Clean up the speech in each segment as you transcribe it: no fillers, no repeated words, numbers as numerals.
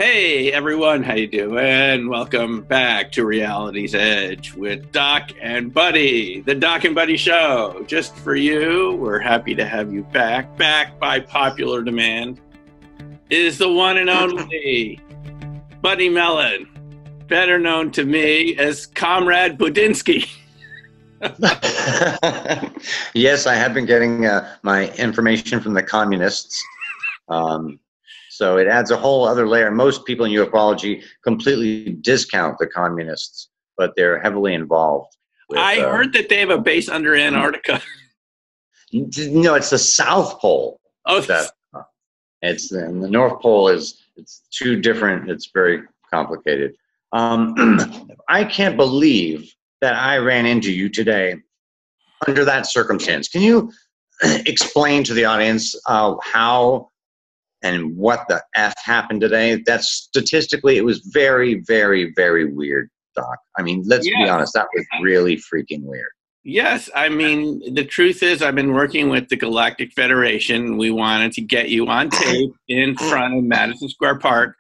Hey everyone, how you doing? Welcome back to Reality's Edge with Doc and Buddy, the Doc and Buddy Show. Just for you, we're happy to have you back by popular demand, is the one and only Buddy Mellon, better known to me as Comrade Budinsky. Yes, I have been getting my information from the communists. So it adds a whole other layer. Most people in ufology completely discount the communists, but they're heavily involved. I heard that they have a base under Antarctica. No, it's the South Pole. Oh, it's and the North Pole it's two different. It's very complicated. I can't believe that I ran into you today under that circumstance. Can you explain to the audience how and what the F happened today? That's statistically, it was very, very, very weird, Doc. I mean, let's be honest, that was really freaking weird. Yes, I mean, the truth is I've been working with the Galactic Federation. We wanted to get you on tape in front of Madison Square Park,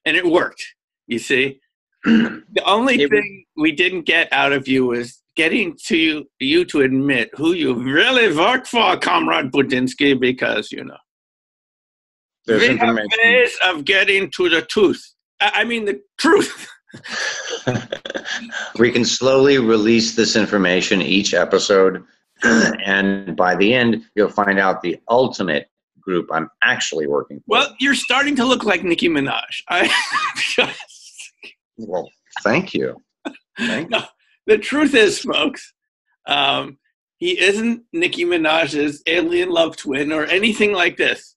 and it worked, you see. The only thing we didn't get out of you was getting to you to admit who you really work for, Comrade Budinsky, because, you know, there's we have ways of getting to the truth. I mean, the truth. We can slowly release this information each episode, and by the end, you'll find out the ultimate group I'm actually working for. Well, you're starting to look like Nicki Minaj. Well, thank you. No, the truth is, folks, he isn't Nicki Minaj's alien love twin or anything like this.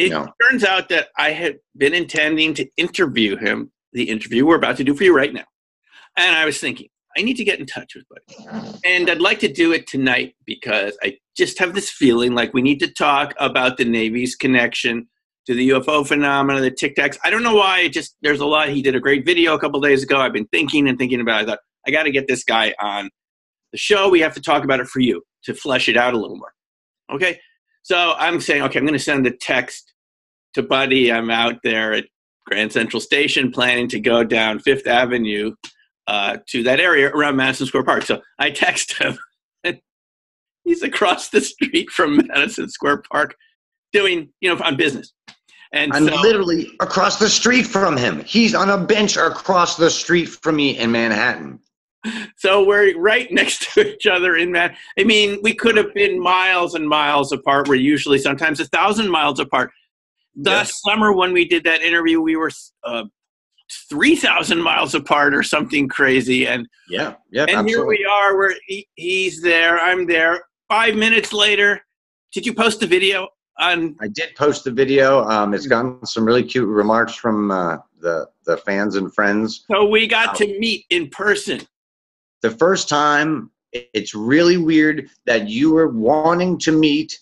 It turns out that I had been intending to interview him, the interview we're about to do for you right now. And I was thinking, I need to get in touch with Buddy. And I'd like to do it tonight because I just have this feeling like we need to talk about the Navy's connection to the UFO phenomena, the Tic Tacs. I don't know why, there's a lot. He did a great video a couple days ago. I've been thinking about it. I thought, I got to get this guy on the show. We have to talk about it for you to flesh it out a little more. Okay? So I'm saying, okay, I'm going to send a text to Buddy. I'm out there at Grand Central Station planning to go down Fifth Avenue to that area around Madison Square Park. So I text him. And he's across the street from Madison Square Park doing, on business. And I'm literally across the street from him. He's on a bench across the street from me in Manhattan. So we're right next to each other in Manhattan. I mean, we could have been miles and miles apart. We're usually sometimes 1,000 miles apart. Last summer when we did that interview, we were 3,000 miles apart or something crazy. And absolutely. Here we are. He's there. I'm there. 5 minutes later, did you post the video? I did post the video. It's gotten some really cute remarks from the fans and friends. So we got to meet in person. The first time. It's really weird that you were wanting to meet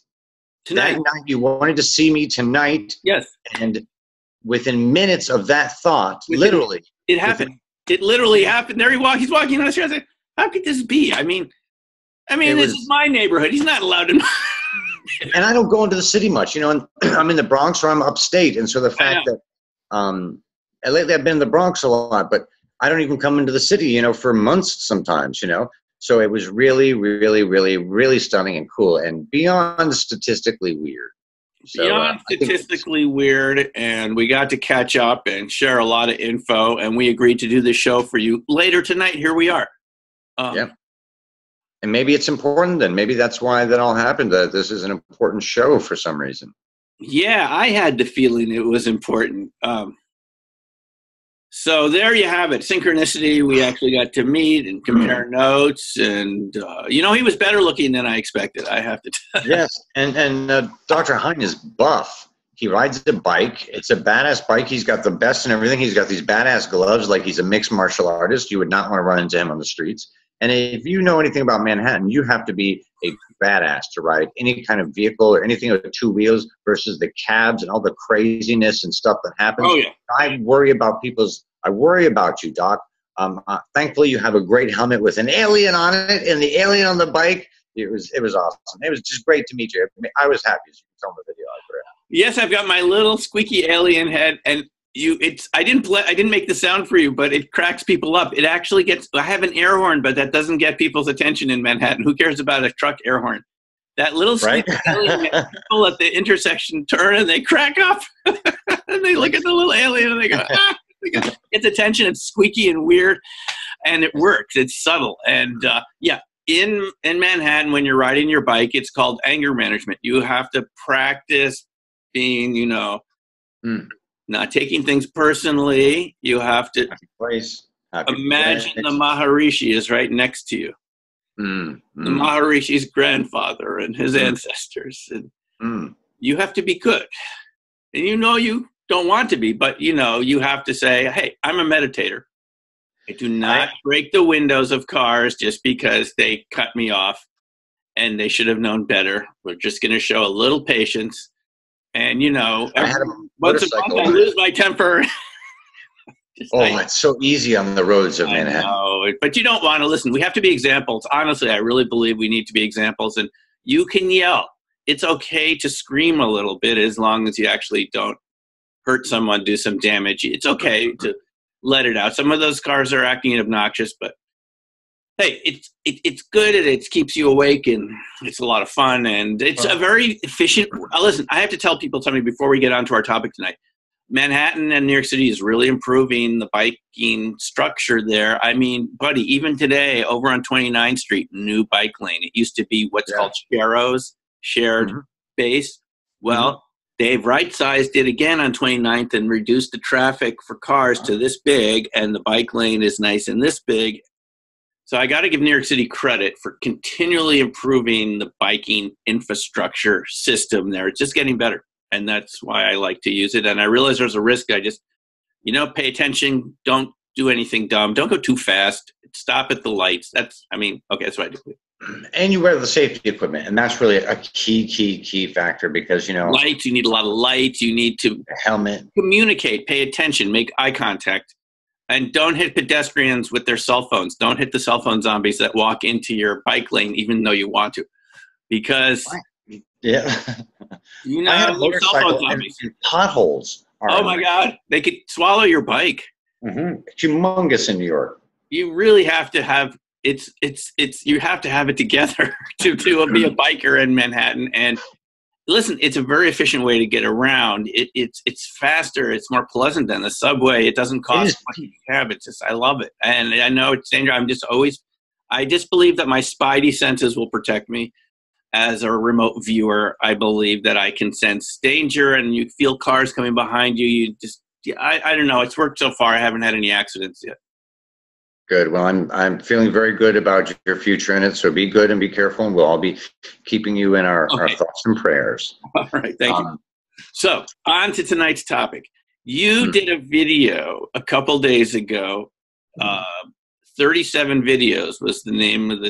tonight. That night. You wanted to see me tonight. Yes. And within minutes of that thought, literally. It happened. It literally happened. There he's walking on the street. I said, how could this be? I mean, this is my neighborhood. He's not allowed in my And I don't go into the city much, and I'm in the Bronx or I'm upstate. And so the fact that lately I've been in the Bronx a lot, but I don't even come into the city, for months sometimes, So it was really, really, really, really stunning and cool and beyond statistically weird. So, beyond statistically weird, and we got to catch up and share a lot of info, and we agreed to do this show for you later tonight. Here we are. And maybe it's important, and maybe that's why that all happened, that this is an important show for some reason. Yeah, I had the feeling it was important. So there you have it. Synchronicity. We actually got to meet and compare notes. And, he was better looking than I expected, I have to tell you. Yes. And Dr. Hein is buff. He rides a bike. It's a badass bike. He's got the best and everything. He's got these badass gloves like he's a mixed martial artist. You would not want to run into him on the streets. And if you know anything about Manhattan, you have to be a badass to ride any kind of vehicle or anything with two wheels versus the cabs and all the craziness and stuff that happens. Oh, yeah. I worry about you, Doc. Thankfully, you have a great helmet with an alien on it and the alien on the bike. It was awesome. It was just great to meet you. I was happy, as you can tell in the video. Yes, I've got my little squeaky alien head, and I didn't make the sound for you, but it cracks people up. It actually gets. I have an air horn, but that doesn't get people's attention in Manhattan. Who cares about a truck air horn? That little Right? alien makes people at the intersection turn and they crack up. And they look at the little alien and they go, ah! It's attention. It's squeaky and weird, and it works. It's subtle. And yeah, in Manhattan, when you're riding your bike, it's called anger management. You have to practice being, not taking things personally. You have to imagine the Maharishi is right next to you. The Maharishi's grandfather and his ancestors. And you have to be good. And you don't want to be, but you have to say, hey, I'm a meditator. I do not break the windows of cars just because they cut me off and they should have known better. We're just going to show a little patience. And, once a month I lose my temper. It's so easy on the roads of Manhattan. But you don't want to listen. We have to be examples. Honestly, I really believe we need to be examples. And you can yell. It's okay to scream a little bit as long as you actually don't hurt someone, do some damage. It's okay to let it out. Some of those cars are acting obnoxious, but hey, it's good and it keeps you awake and it's a lot of fun and it's a very efficient. Listen, I have to tell people something before we get on to our topic tonight. Manhattan and New York City is really improving the biking structure there. I mean, buddy, even today over on 29th Street, new bike lane. It used to be what's called shared base. Well, they've right-sized it again on 29th and reduced the traffic for cars to this big, and the bike lane is nice and this big. So I got to give New York City credit for continually improving the biking infrastructure system there. It's just getting better. And that's why I like to use it. And I realize there's a risk. I just, pay attention. Don't do anything dumb. Don't go too fast. Stop at the lights. That's what I do. And you wear the safety equipment. And that's really a key factor because, lights, you need a lot of lights. You need to helmet, communicate, pay attention, make eye contact. And don't hit pedestrians with their cell phones. Don't hit the cell phone zombies that walk into your bike lane, even though you want to. Because... Yeah. I had a motorcycle and potholes. Oh my God. They could swallow your bike. Humongous in New York. You really have to have you have to have it together to be a biker in Manhattan. And listen, it's a very efficient way to get around. It's faster. It's more pleasant than the subway. It doesn't cost much to have. I love it. And I know it's dangerous. I just believe that my spidey senses will protect me. As a remote viewer, I believe that I can sense danger and you feel cars coming behind you. I don't know. It's worked so far. I haven't had any accidents yet. Good. Well, I'm feeling very good about your future in it. So be good and be careful. And we'll all be keeping you in our thoughts and prayers. All right. Thank you. So on to tonight's topic. You did a video a couple days ago. 37 videos was the name of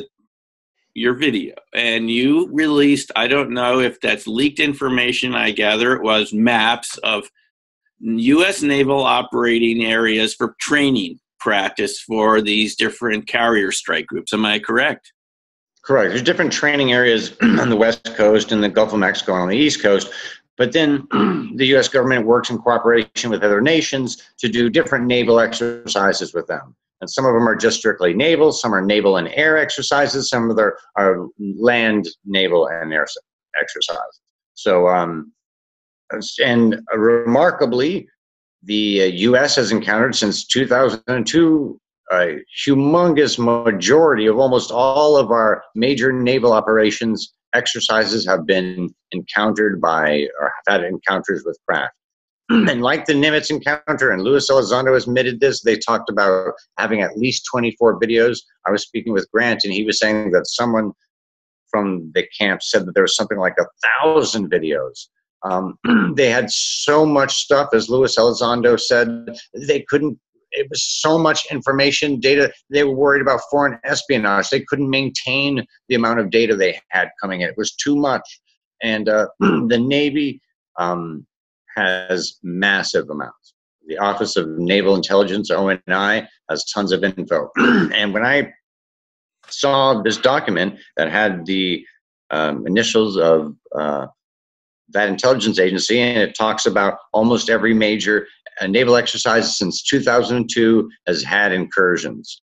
your video, and you released, I don't know if that's leaked information, I gather it was maps of U.S. naval operating areas for training practice for these different carrier strike groups. Am I correct? Correct. There's different training areas on the West Coast and the Gulf of Mexico on the East Coast, but then the U.S. government works in cooperation with other nations to do different naval exercises with them. And some of them are just strictly naval, some are naval and air exercises, some of them are land, naval, and air exercises. So, and remarkably, the U.S. has encountered since 2002 a humongous majority of almost all of our major naval operations exercises have been encountered by or have had encounters with craft. And like the Nimitz encounter, and Luis Elizondo admitted this, they talked about having at least 24 videos. I was speaking with Grant, and he was saying that someone from the camp said that there was something like 1,000 videos. They had so much stuff, as Luis Elizondo said, they couldn't, it was so much information, data. They were worried about foreign espionage. They couldn't maintain the amount of data they had coming in. It was too much. And the Navy has massive amounts. The Office of Naval Intelligence, ONI, has tons of info. And when I saw this document that had the initials of that intelligence agency, and it talks about almost every major naval exercises since 2002, has had incursions.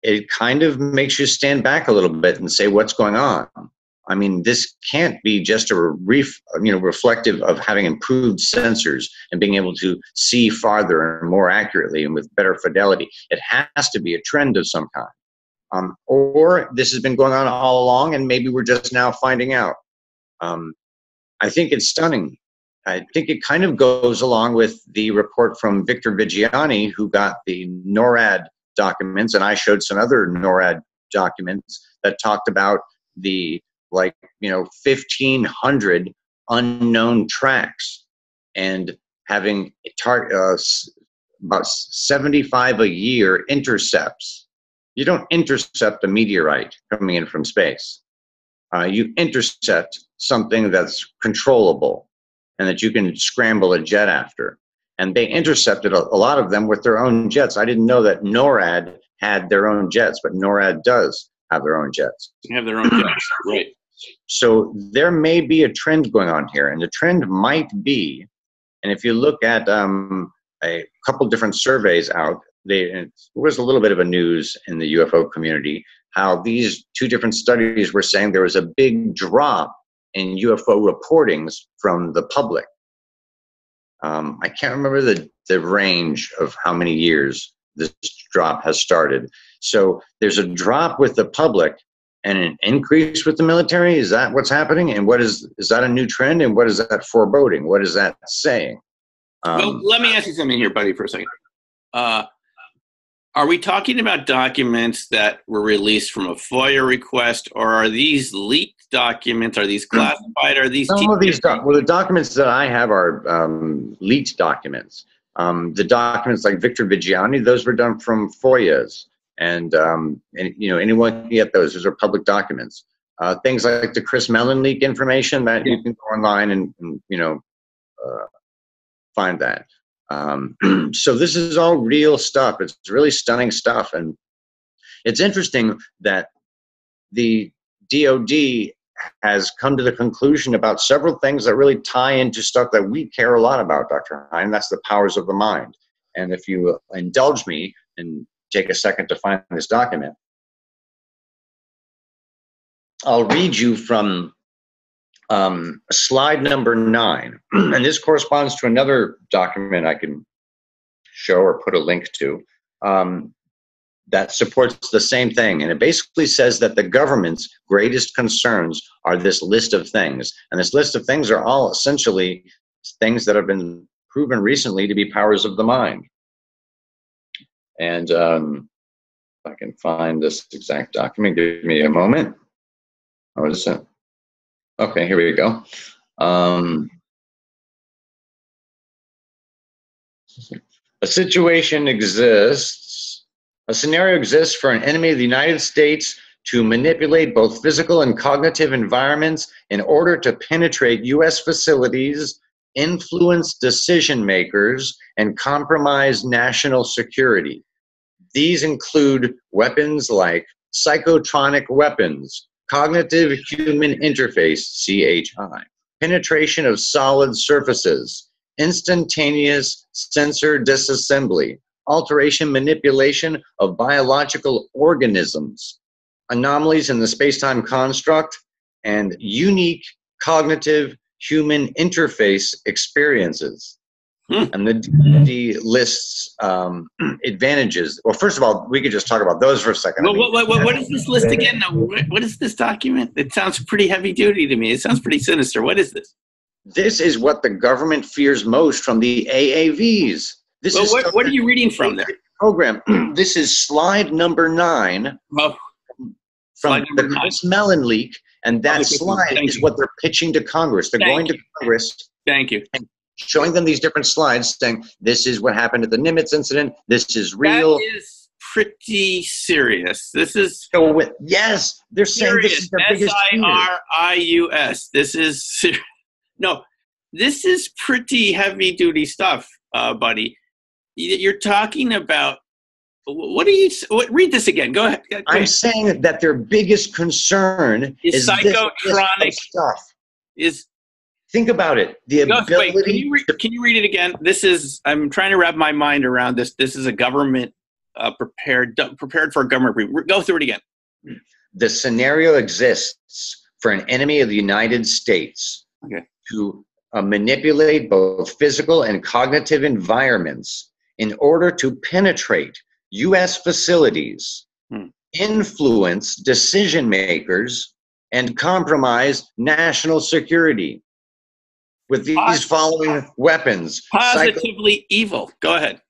It kind of makes you stand back a little bit and say, what's going on? I mean, this can't be just a reflective of having improved sensors and being able to see farther and more accurately and with better fidelity. It has to be a trend of some kind. Or this has been going on all along, and maybe we're just now finding out. I think it's stunning. I think it kind of goes along with the report from Victor Vigiani, who got the NORAD documents, and I showed some other NORAD documents that talked about the 1,500 unknown tracks, and having about 75 a year intercepts. You don't intercept a meteorite coming in from space. You intercept something that's controllable and that you can scramble a jet after. And they intercepted a lot of them with their own jets. I didn't know that NORAD had their own jets, but NORAD does have their own jets. They have their own jets, right. So there may be a trend going on here, and the trend might be, and if you look at a couple different surveys out, there was a little bit of a news in the UFO community, how these two different studies were saying there was a big drop in UFO reportings from the public. I can't remember the range of how many years this drop has started. So there's a drop with the public and an increase with the military. Is that what's happening? And is that a new trend? And what is that foreboding? What is that saying? Well, let me ask you something here, buddy, for a second. Are we talking about documents that were released from a FOIA request, or are these leaked documents? Are these classified? Are these some of these? Well, the documents that I have are leaked documents. The documents like Victor Vigiani, those were done from FOIAs, and anyone can get those. Those are public documents. Things like the Chris Mellon leak information, that you can go online and find that. So this is all real stuff. It's really stunning stuff. And it's interesting that the DOD has come to the conclusion about several things that really tie into stuff that we care a lot about, Dr. Hein. That's the powers of the mind. And if you indulge me and take a second to find this document, I'll read you from slide number 9, and this corresponds to another document I can show or put a link to that supports the same thing. And it basically says that the government's greatest concerns are this list of things. And this list of things are all essentially things that have been proven recently to be powers of the mind. And if I can find this exact document, give me a moment. What is it? Okay, here we go. A situation exists, a scenario exists for an enemy of the United States to manipulate both physical and cognitive environments in order to penetrate U.S. facilities, influence decision makers, and compromise national security. These include weapons like psychotronic weapons, cognitive human interface, CHI, penetration of solid surfaces, instantaneous sensor disassembly, alteration manipulation of biological organisms, anomalies in the space-time construct, and unique cognitive human interface experiences. And the DoD lists advantages. Well, first of all, we could just talk about those for a second. Well, what is this list again? What is this document? It sounds pretty heavy duty to me. It sounds pretty sinister. What is this? This is what the government fears most from the AAVs. What are you reading from there? Program. This is slide number 9 from the Chris Mellon leak, and that slide is what they're pitching to Congress. They're going to Congress. Thank you. And showing them these different slides saying, this is what happened at the Nimitz incident. This is real. That is pretty serious. This is... yes, they're saying this is their biggest fear. SIRIUS. This is... No, this is pretty heavy-duty stuff, buddy. You're talking about... read this again. Go ahead. I'm saying that their biggest concern is psychotronic stuff. Is Think about it. The ability. Wait, can you read it again? I'm trying to wrap my mind around this. This is a government prepared for a government. Go through it again. The scenario exists for an enemy of the United States to manipulate both physical and cognitive environments in order to penetrate U.S. facilities, influence decision makers, and compromise national security. With these following weapons. Positively evil. Go ahead.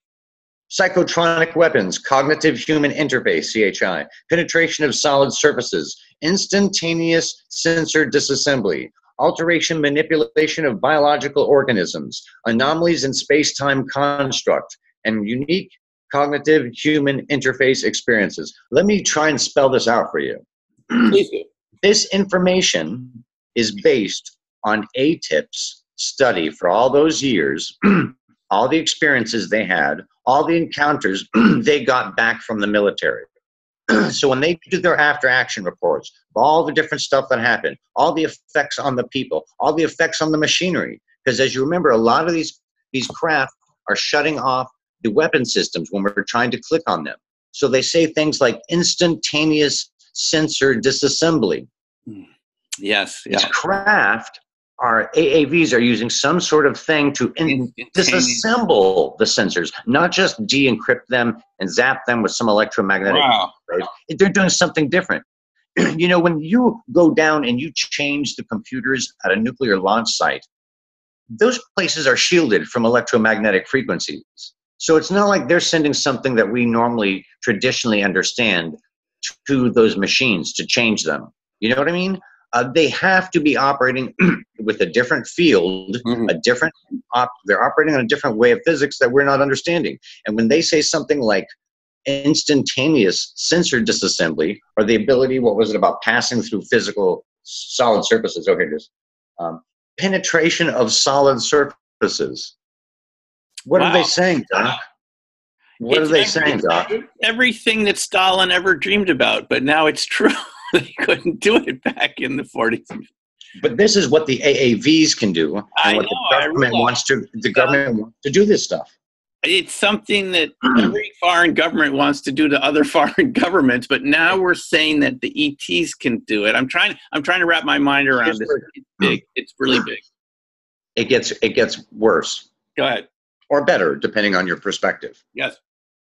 Psychotronic weapons, cognitive human interface, CHI, penetration of solid surfaces, instantaneous sensor disassembly, alteration, manipulation of biological organisms, anomalies in space-time construct, and unique cognitive human interface experiences. Let me try and spell this out for you. Please do. This information is based on ATIP's study for all those years, all the experiences they had, all the encounters they got back from the military. So when they do their after action reports, all the different stuff that happened, all the effects on the people, all the effects on the machinery, because as you remember, a lot of these craft are shutting off the weapon systems when we're trying to click on them. So they say things like instantaneous sensor disassembly. Yes. These craft, our AAVs are using some sort of thing to disassemble the sensors, not just de-encrypt them and zap them with some electromagnetic. Wow. Right? They're doing something different. You know, when you go down and you change the computers at a nuclear launch site, those places are shielded from electromagnetic frequencies. So it's not like they're sending something that we normally traditionally understand to those machines to change them. You know what I mean? They have to be operating with a different field, they're operating on a different way of physics that we're not understanding. And when they say something like instantaneous sensor disassembly, or the ability, what was it about passing through physical solid surfaces? Oh, here it is. Penetration of solid surfaces. What are they saying, Doc? What are they saying, Doc? Everything that Stalin ever dreamed about, but now it's true. They couldn't do it back in the 40s. But this is what the AAVs can do, and what the government wants to do this stuff. It's something that every foreign government wants to do to other foreign governments, but now we're saying that the ETs can do it. I'm trying to wrap my mind around this. It's big. It's really big. It gets worse. Go ahead. Or better, depending on your perspective. Yes.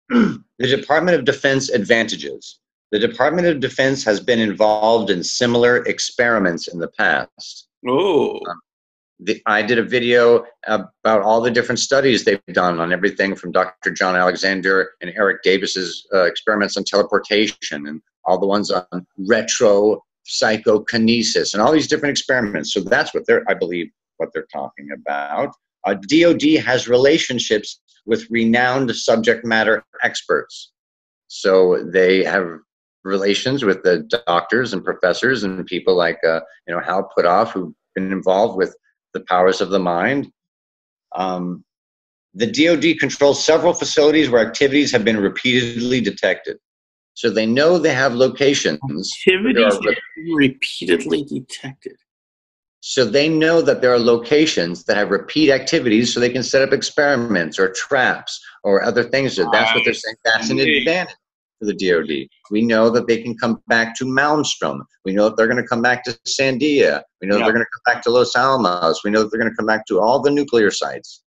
The Department of Defense advantages. The Department of Defense has been involved in similar experiments in the past. Oh. I did a video about all the different studies they've done on everything from Dr. John Alexander and Eric Davis's experiments on teleportation, and all the ones on retro psychokinesis and all these different experiments. So that's what I believe what they're talking about. DOD has relationships with renowned subject matter experts. So they have relations with the doctors and professors and people like Hal Puthoff, who've been involved with the powers of the mind. The DOD controls several facilities where activities have been repeatedly detected. So they know they have locations. Activities have been repeatedly detected. So they know that there are locations that have repeat activities, so they can set up experiments or traps or other things. That's what they're saying. That's an advantage for the DOD. We know that they can come back to Malmstrom. We know that they're going to come back to Sandia. We know that they're going to come back to Los Alamos. We know that they're going to come back to all the nuclear sites.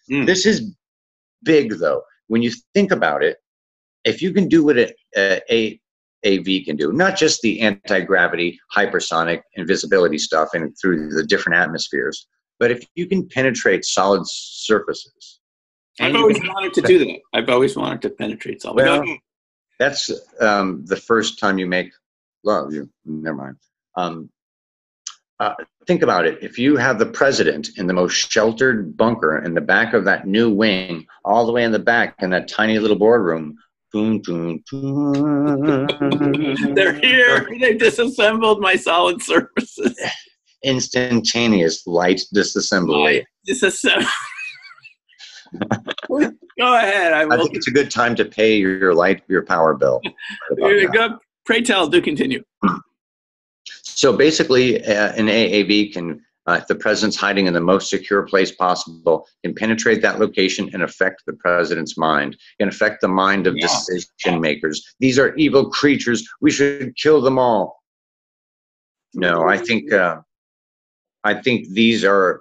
This is big, though. When you think about it, if you can do what AV can do, not just the anti-gravity, hypersonic, invisibility stuff and through the different atmospheres, but if you can penetrate solid surfaces. I've always wanted to do that. I've always wanted to penetrate solid. Well, that's the first time you make love. Never mind. Think about it. If you have the president in the most sheltered bunker in the back of that new wing, all the way in the back in that tiny little boardroom, they're here. They disassembled my solid surfaces. Instantaneous light disassembly. Go ahead. I think it's a good time to pay your power bill. Pray tell, do continue. So basically, an AAV can, if the president's hiding in the most secure place possible, can penetrate that location and affect the president's mind, can affect the mind of decision makers. These are evil creatures. We should kill them all. No, I think these are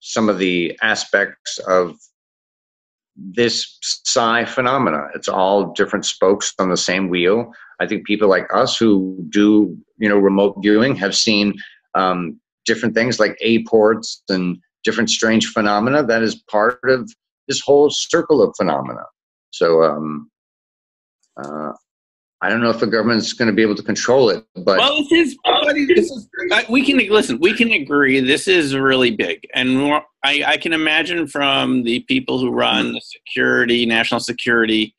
some of the aspects of this psi phenomena. It's all different spokes on the same wheel. I think people like us who do, remote viewing have seen different things like aports and different strange phenomena that is part of this whole circle of phenomena. So I don't know if the government's going to be able to control it, but well, we can listen. We can agree this is really big, and I can imagine from the people who run the national security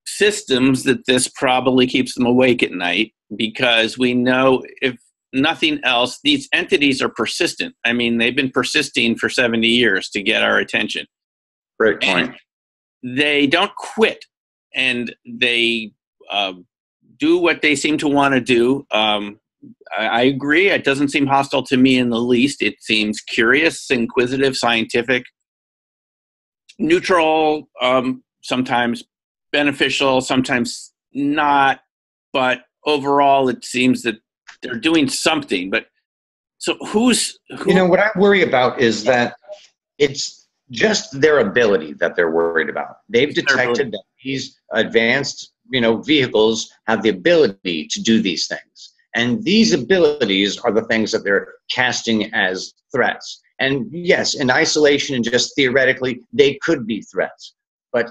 systems, that this probably keeps them awake at night, because we know, if nothing else, these entities are persistent. I mean, they've been persisting for 70 years to get our attention. Great point. And they don't quit, and they do what they seem to want to do. I agree. It doesn't seem hostile to me in the least. It seems curious, inquisitive, scientific, neutral, sometimes beneficial, sometimes not. But overall, it seems that they're doing something. But so who? What I worry about is that it's just their ability that they're worried about. They've detected that these advanced vehicles have the ability to do these things. And these abilities are the things that they're casting as threats. And yes, in isolation and just theoretically, they could be threats. But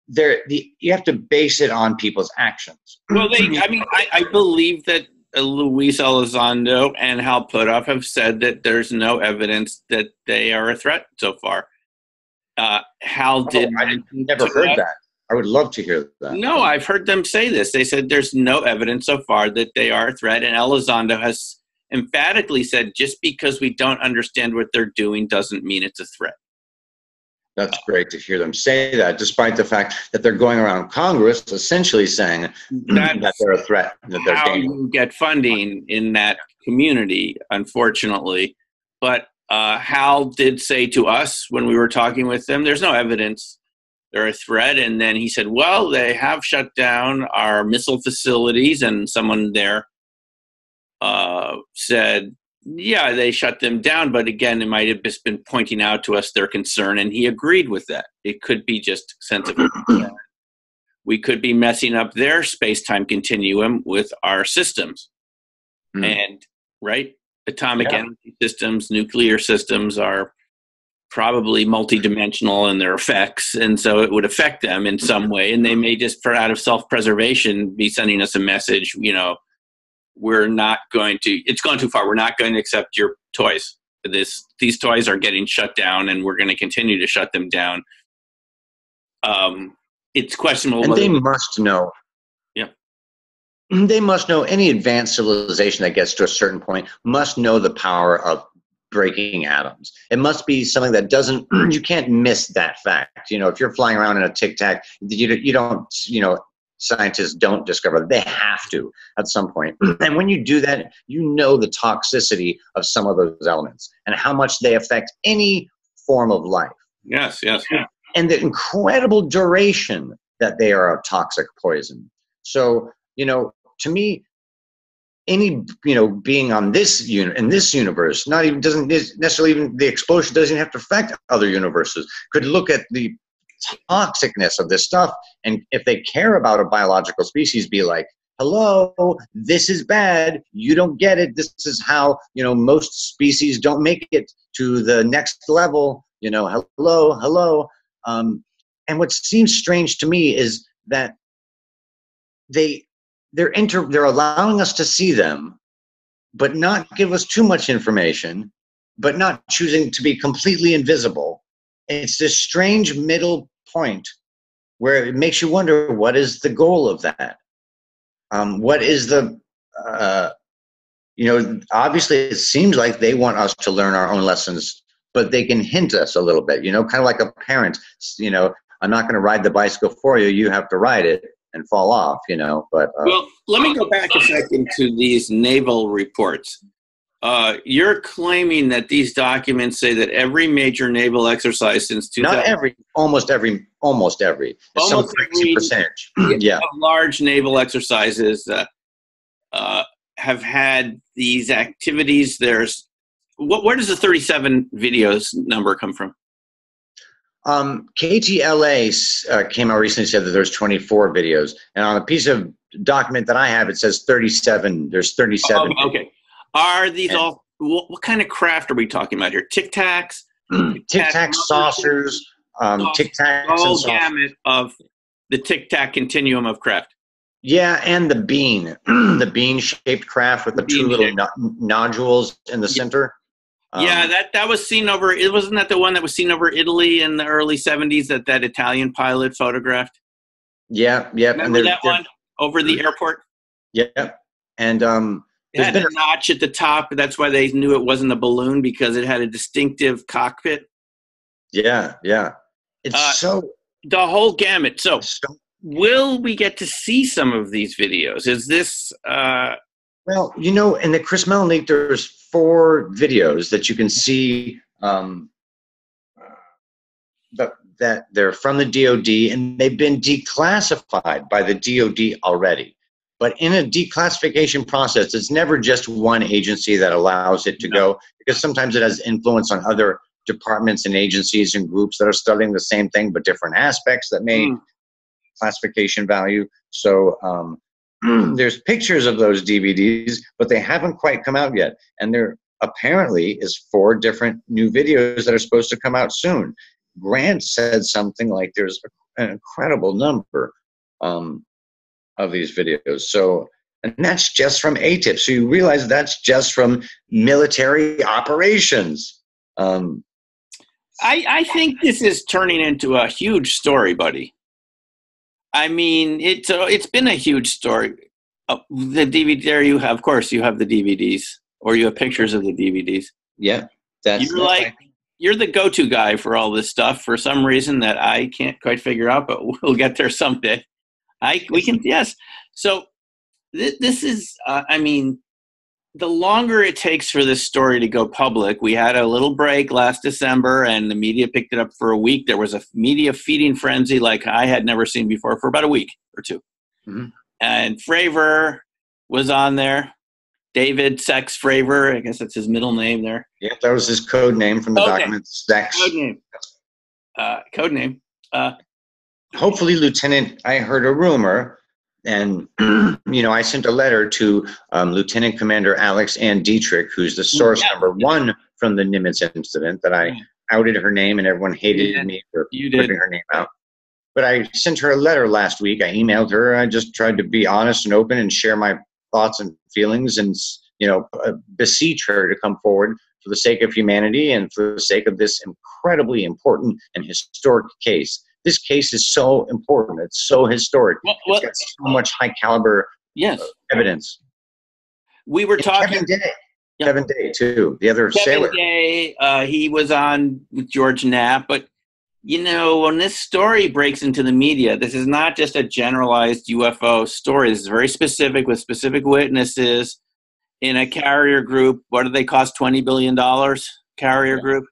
you have to base it on people's actions. Well, I believe that Luis Elizondo and Hal Puthoff have said that there's no evidence that they are a threat so far. Hal did. I never heard that. I would love to hear that. No, I've heard them say this. They said there's no evidence so far that they are a threat. And Elizondo has emphatically said, just because we don't understand what they're doing doesn't mean it's a threat. That's great to hear them say that, despite the fact that they're going around Congress essentially saying that they're a threat. That they're how you get funding in that community, unfortunately. But Hal did say to us when we were talking with them, there's no evidence they're a threat. And then he said, well, they have shut down our missile facilities. And someone there said, yeah, they shut them down. But again, it might have just been pointing out to us their concern. And he agreed with that. It could be just sense of concern. We could be messing up their space-time continuum with our systems. And, right, atomic energy systems, nuclear systems are probably multidimensional in their effects, and so it would affect them in some way, and they may just, for out of self-preservation, be sending us a message, we're not going to, it's gone too far, we're not going to accept your toys. These toys are getting shut down, and we're going to continue to shut them down. It's questionable. And they must know. Yeah. They must know, any advanced civilization that gets to a certain point must know the power of breaking atoms. It must be something that doesn't, you can't miss that fact. If you're flying around in a Tic Tac, you don't, scientists don't discover that. They have to at some point. And when you do that, the toxicity of some of those elements and how much they affect any form of life. Yes. And the incredible duration that they are a toxic poison. So, to me, any being on this in this universe, doesn't necessarily, even the explosion doesn't have to affect other universes, could look at the toxicness of this stuff, and if they care about a biological species, be like, hello, this is bad, you don't get it, this is how most species don't make it to the next level, hello. And what seems strange to me is that they're allowing us to see them, but not give us too much information, but not choosing to be completely invisible. It's this strange middle point where it makes you wonder, what is the goal of that? What is the, obviously it seems like they want us to learn our own lessons, but they can hint us a little bit, kind of like a parent, I'm not going to ride the bicycle for you, you have to ride it. and fall off, you know. But well, let me go back a second to these naval reports. You're claiming that these documents say that every major naval exercise since 2000, not every, almost every, it's some crazy percentage. Yeah, large naval exercises have had these activities. There's where does the 37 videos number come from? KTLA came out recently, said that there's 24 videos, and on a piece of document that I have, it says 37. There's 37. Oh, okay. Are these all? What kind of craft are we talking about here? Tic Tacs, Tic Tac saucers, Tic Tacs. The whole gamut of the Tic Tac continuum of craft. Yeah, and the bean, the bean-shaped craft with the two little nodules in the center. Yeah, that was seen over. It wasn't that the one that was seen over Italy in the early 70s that Italian pilot photographed. Yeah. Remember that one over the airport? Yeah, and it had a notch at the top. That's why they knew it wasn't a balloon, because it had a distinctive cockpit. Yeah. It's the whole gamut. So will we get to see some of these videos? Is this? Well, you know, in the Chris Mellon leak, there's 4 videos that you can see that they're from the DoD, and they've been declassified by the DoD already. But in a declassification process, it's never just one agency that allows it to go, because sometimes it has influence on other departments and agencies and groups that are studying the same thing but different aspects that may classification value. So there's pictures of those DVDs, but they haven't quite come out yet. And there apparently is 4 different new videos that are supposed to come out soon. Grant said something like there's an incredible number of these videos. So, and that's just from ATIP. So you realize that's just from military operations. I think this is turning into a huge story, buddy. I mean, it's been a huge story. The DVD there, you have, of course, you have the DVDs, or you have pictures of the DVDs. Yeah, you're the go-to guy for all this stuff for some reason that I can't quite figure out, but we'll get there someday. Yes. So this is, I mean, the longer it takes for this story to go public, we had a little break last December and the media picked it up for a week. There was a media feeding frenzy like I had never seen before for about a week or 2. Mm-hmm. And Fravor was on there. David Sex Fravor, I guess that's his middle name there. Yeah, that was his code name from the documents. Sex. Code name. Hopefully, Lieutenant, I heard a rumor, and you know, I sent a letter to Lieutenant Commander Alex Ann Dietrich, who's the source number 1 from the Nimitz incident, that I outed her name and everyone hated me for putting her name out. But I sent her a letter last week. I emailed her. I just tried to be honest and open and share my thoughts and feelings, and you know, beseech her to come forward for the sake of humanity and for the sake of this incredibly important and historic case. This case is so important. It's so historic. It's got so much high caliber evidence. We were talking. Kevin did it. Yep. Kevin Day too. The other sailor. Kevin Day. He was on with George Knapp, but you know, when this story breaks into the media, this is not just a generalized UFO story. This is very specific with specific witnesses in a carrier group. What do they cost? $20 billion carrier group.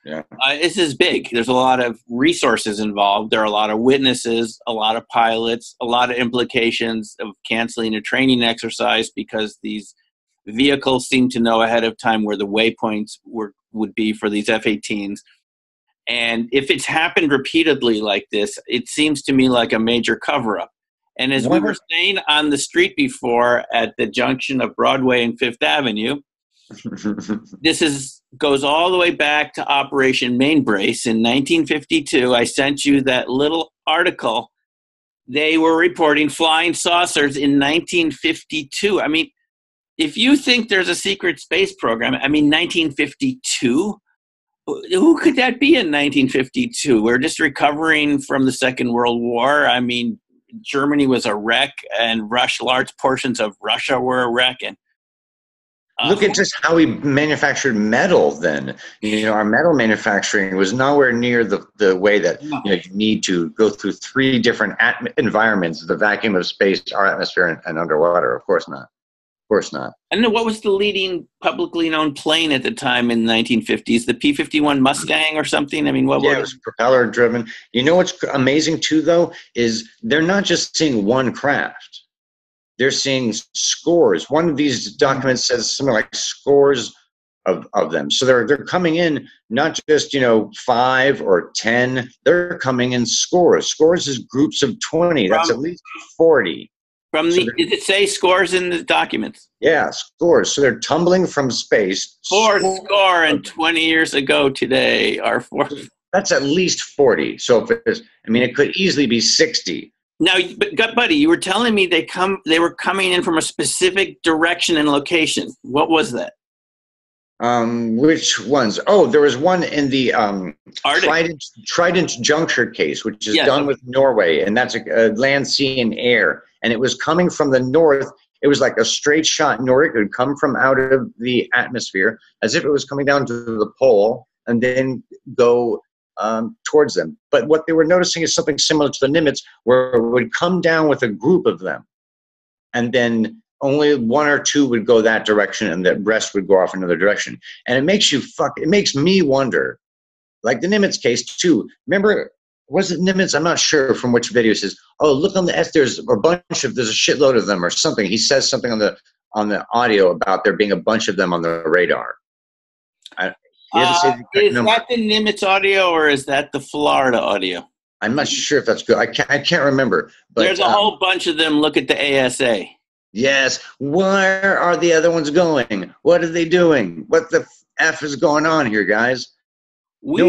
Yeah. This is big. There's a lot of resources involved. There are a lot of witnesses, a lot of pilots, a lot of implications of canceling a training exercise because these vehicles seem to know ahead of time where the waypoints would be for these F-18s. And if it's happened repeatedly like this, it seems to me like a major cover-up. And as we were saying on the street before at the junction of Broadway and Fifth Avenue, this goes all the way back to Operation Mainbrace in 1952. I sent you that little article. They were reporting flying saucers in 1952. I mean, if you think there's a secret space program, I mean, 1952? Who could that be in 1952? We're just recovering from the Second World War. I mean, Germany was a wreck, and large portions of Russia were a wreck. And Look at just how we manufactured metal then. Our metal manufacturing was nowhere near the way that you need to go through 3 different environments, the vacuum of space, our atmosphere, and underwater. Of course not. Of course not. I don't know, what was the leading publicly known plane at the time in the 1950s? The P-51 Mustang or something? I mean, what was it? Was propeller driven. You know what's amazing too, though, is they're not just seeing one craft. They're seeing scores. One of these documents says something like scores of them. So they're coming in not just 5 or 10. They're coming in scores. Scores is groups of 20. That's at least 40. Did it say scores in the documents? Yeah, scores. So they're tumbling from space. 4 score and 20 years ago today are 4. That's at least 40. So if it could easily be 60. Now, but buddy, you were telling me they were coming in from a specific direction and location. What was that? Which ones? Oh, there was one in the Trident Juncture case, which is done with Norway, and that's a land, sea, and air. And it was coming from the north. It was like a straight shot north. It would come from out of the atmosphere as if it was coming down to the pole and then go towards them. But what they were noticing is something similar to the Nimitz, where it would come down with a group of them, and then only 1 or 2 would go that direction, and the rest would go off another direction. And it makes me wonder, like the Nimitz case too. Remember, was it Nimitz? I'm not sure from which video. It says, "Oh, look on the S. There's a shitload of them," or something. He says something on the audio about there being a bunch of them on the radar. Is that the Nimitz audio, or is that the Florida audio? I'm not sure if that's good. I can't remember. But there's a whole bunch of them. Look at the ASA. Yes. Where are the other ones going? What are they doing? What the F is going on here, guys? We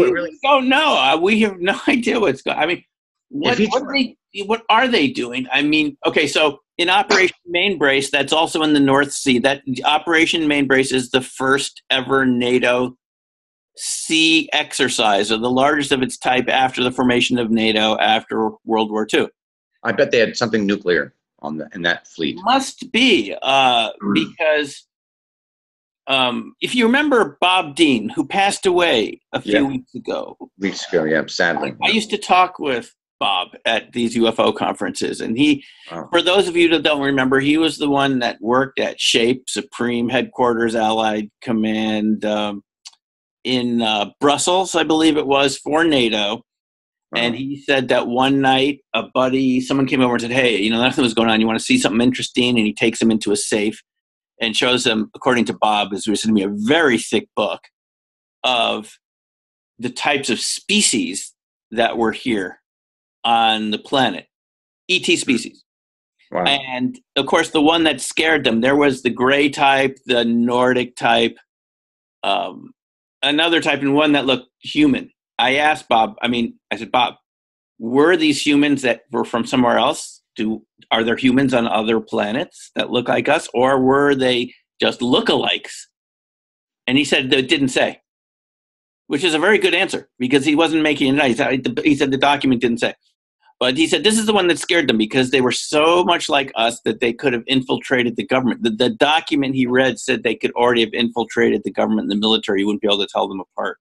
don't know. We have no idea what's going on. I mean, what are they doing? I mean, okay, so in Operation Mainbrace, that's also in the North Sea. That Operation Mainbrace is the first ever NATO sea exercise, or the largest of its type after the formation of NATO after World War II. I bet they had something nuclear in that fleet. Must be, because if you remember Bob Dean, who passed away a few weeks ago. Yeah, sadly. I used to talk with Bob at these UFO conferences, and for those of you that don't remember, he was the one that worked at SHAPE, Supreme Headquarters Allied Command, in Brussels, I believe it was, for NATO. And he said that one night someone came over and said, "Hey, nothing was going on. You want to see something interesting?" And he takes him into a safe and shows them, according to Bob, as was going to be a very thick book of the types of species that were here on the planet, ET species. Wow. And of course, the one that scared them, there was the gray type, the Nordic type, another type, and one that looked human. I asked Bob, I said, "Bob, were these humans that were from somewhere else? Are there humans on other planets that look like us, or were they just lookalikes?" And he said it didn't say, which is a very good answer, because he wasn't making it nice. He said the document didn't say. But he said this is the one that scared them, because they were so much like us that they could have infiltrated the government. The document he read said they could already have infiltrated the government and the military. You wouldn't be able to tell them apart.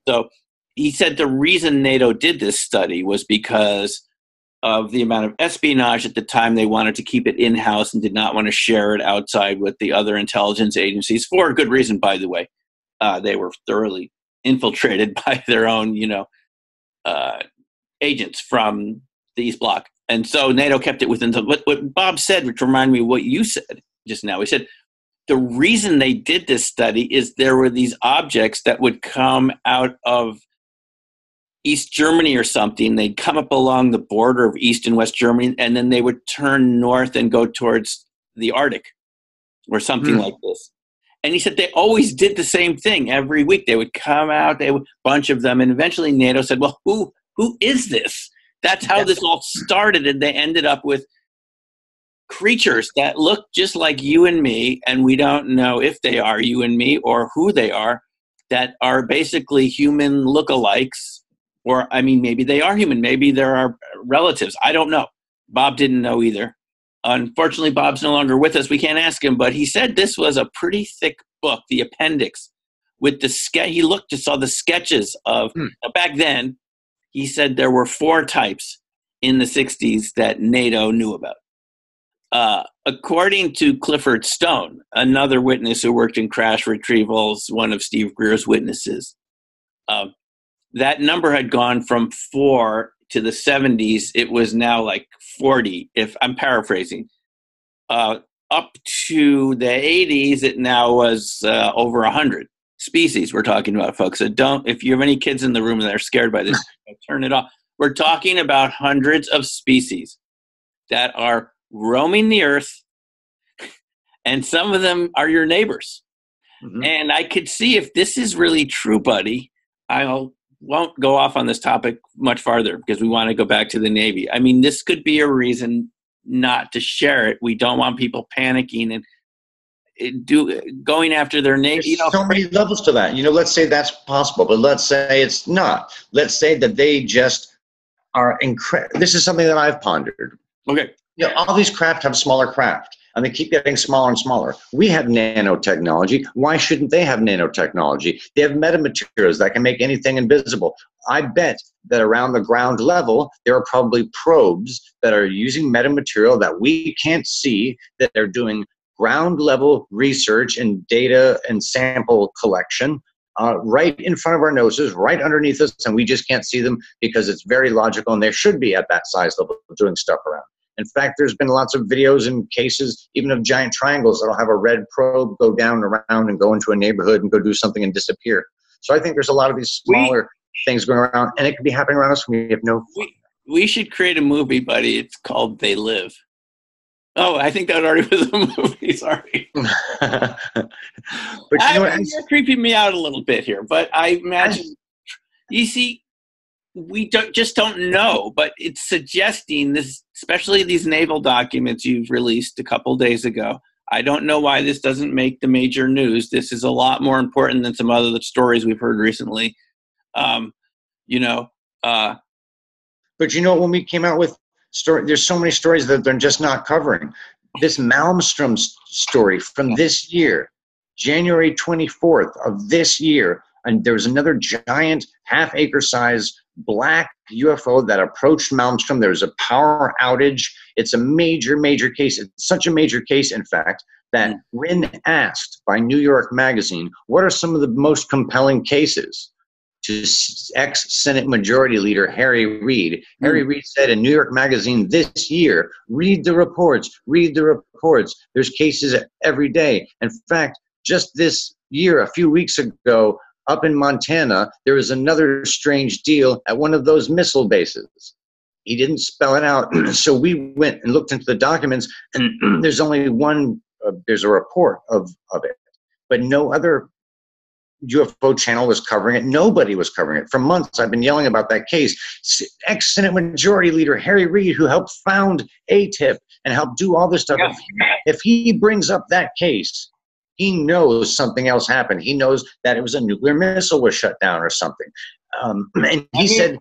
So he said the reason NATO did this study was because of the amount of espionage at the time. They wanted to keep it in-house and did not want to share it outside with the other intelligence agencies, for a good reason, by the way. They were thoroughly infiltrated by their own, agents from the East Bloc. And so NATO kept it within what Bob said, which reminded me of what you said just now. He said the reason they did this study is there were these objects that would come out of East Germany or something. They'd come up along the border of East and West Germany, and then they would turn north and go towards the Arctic or something like this. And he said they always did the same thing every week. They would come out, a bunch of them, and eventually NATO said, "Well, who is this?" That's how this all started, and they ended up with creatures that look just like you and me, and we don't know if they are you and me or who they are, that are basically human lookalikes. Or, maybe they are human. Maybe there are relatives. I don't know. Bob didn't know either. unfortunately, Bob's no longer with us. We can't ask him, but he said this was a pretty thick book, the appendix, with the he looked and saw the sketches of back then. He said there were 4 types in the 60s that NATO knew about. According to Clifford Stone, another witness who worked in crash retrievals, one of Steve Greer's witnesses, that number had gone from 4 to the 70s. It was now like 40, if I'm paraphrasing. Up to the 80s, it now was over 100 species we're talking about, folks. So if you have any kids in the room that are scared by this, turn it off. We're talking about hundreds of species that are roaming the earth, and some of them are your neighbors. Mm-hmm. And I could see if this is really true, buddy, won't go off on this topic much farther because we want to go back to the Navy. I mean, this could be a reason not to share it. We don't want people panicking and going after their Navy. There's so many levels to that. Let's say that's possible, but let's say it's not. Let's say that they just are incredible. This is something that I've pondered. Okay. All these craft have smaller craft, and they keep getting smaller and smaller. We have nanotechnology. Why shouldn't they have nanotechnology? They have metamaterials that can make anything invisible. I bet that around the ground level, there are probably probes that are using metamaterial that we can't see, that they're doing ground level research and data and sample collection right in front of our noses, right underneath us, and we just can't see them because it's very logical, and they should be at that size level doing stuff around. In fact, there's been lots of videos and cases even of giant triangles that'll have a red probe go down around and go into a neighborhood and go do something and disappear. So I think there's a lot of these smaller things going around, and it could be happening around us when we have no... We should create a movie, buddy. It's called They Live. Oh, I think that already was a movie. Sorry. But you're creeping me out a little bit here, but I imagine... You see... We just don't know, but it's suggesting this, especially these naval documents you've released a couple days ago. I don't know why this doesn't make the major news. This is a lot more important than some other stories we've heard recently. But when we came out with there's so many stories that they're just not covering. This Malmstrom story from this year, January 24th of this year, and there was another giant half-acre size black UFO that approached Malmstrom. There was a power outage. It's a major, major case. It's such a major case, in fact, that when asked by New York Magazine, what are some of the most compelling cases, to ex-Senate Majority Leader Harry Reid. Harry Reid said in New York Magazine this year, read the reports, read the reports. There's cases every day. In fact, just this year, a few weeks ago, up in Montana, there was another strange deal at one of those missile bases. He didn't spell it out, so we went and looked into the documents, and there's only one, there's a report of it, but no other UFO channel was covering it. Nobody was covering it. For months, I've been yelling about that case. Ex-Senate Majority Leader Harry Reid, who helped found ATIP and helped do all this stuff, if he brings up that case, he knows something else happened. He knows that it was a nuclear missile was shut down or something. And he said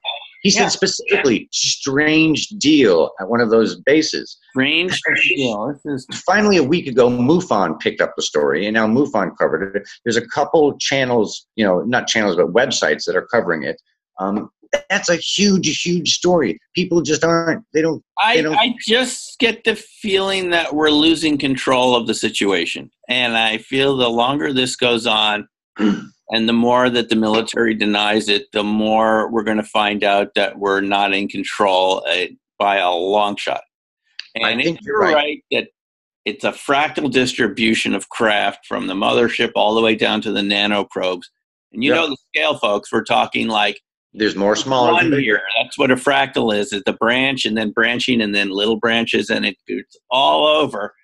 specifically, strange deal at one of those bases. Strange deal. Finally, a week ago, MUFON picked up the story, and now MUFON covered it. There's a couple channels, not channels, but websites that are covering it. That's a huge, huge story. People just aren't, I just get the feeling that we're losing control of the situation. And I feel the longer this goes on and the more that the military denies it, the more we're going to find out that we're not in control by a long shot. And if you're right that it's a fractal distribution of craft from the mothership all the way down to the nano probes. And know the scale, folks, we're talking like, there's more smaller one here. That's what a fractal is. It's the branch and then branching and then little branches, and it's all over.